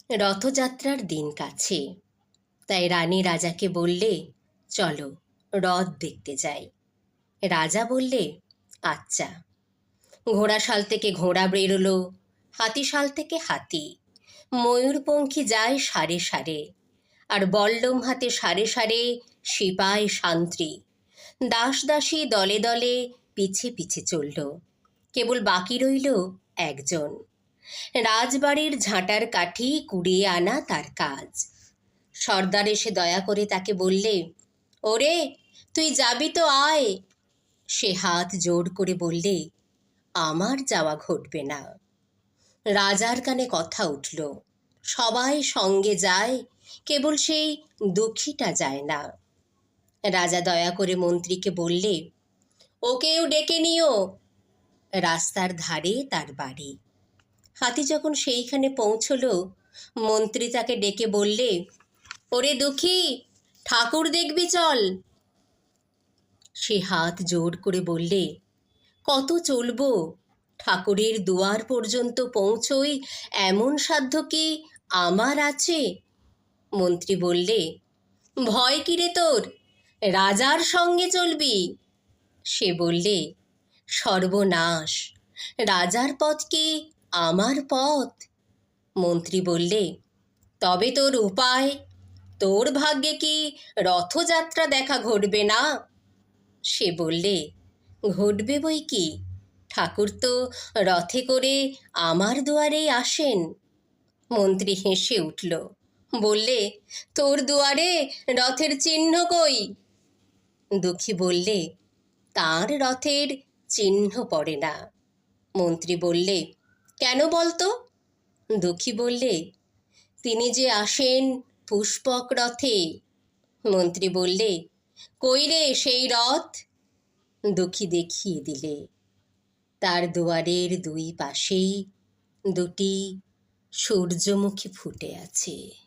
রথযাত্রার দিন কাছে, তাই রানী রাজাকে বললে, চলো রথ দেখতে যাই। রাজা বললে, আচ্ছা। ঘোড়াশাল থেকে ঘোড়া বেরোলো, হাতিশাল থেকে হাতি, ময়ূরপঙ্খী যায় সারে সারে, আর বল্লম হাতে সারে সারে সিপাই শান্ত্রী দাস দাসী দলে দলে পিছে পিছে চলল। কেবল বাকি রইল একজন, রাজবাড়ির ঝাঁটার কাঠি কুড়িয়ে আনা তার কাজ। সর্দার এসে দয়া করে তাকে বললে, ওরে তুই যাবি তো আয়। সে হাত জোর করে বললে, আমার যাওয়া ঘটবে না। রাজার কানে কথা উঠল, সবাই সঙ্গে যায়, কেবল সেই দুঃখীটা যায় না। রাজা দয়া করে মন্ত্রীকে বললে, ওকেও ডেকে নিও। রাস্তার ধারে তার বাড়ি। হাতি যখন সেইখানে পৌঁছল, মন্ত্রী তাকে ডেকে বললে, ওরে দুঃখী, ঠাকুর দেখবি চল। সে হাত জোর করে বললে, কত চলবো? ঠাকুরের দুয়ার পর্যন্ত পৌঁছই এমন সাধ্য কি আমার আছে? মন্ত্রী বললে, ভয় কিরে তোর? রাজার সঙ্গে চলবি? সে বললে, সর্বনাশ, রাজার পথ কি আমার পথ? মন্ত্রী বললে, তবে তোর উপায়? তোর ভাগ্যে কি রথযাত্রা দেখা ঘটবে না? সে বললে, ঘটবে বই কি, ঠাকুর তো রথে করে আমার দুয়ারেই আসেন। মন্ত্রী হেসে উঠল, বললে, তোর দুয়ারে রথের চিহ্ন কই? দুঃখী বললে, তার রথের চিহ্ন পড়ে না। মন্ত্রী বললে, কেন বলতো? দুঃখী বললে, তিনি যে আসেন পুষ্পক রথে। মন্ত্রী বললে, কই রে সেই রথ? দুঃখী দেখিয়ে দিলে, তার দুয়ারের দুই পাশেই দুটি সূর্যমুখী ফুটে আছে।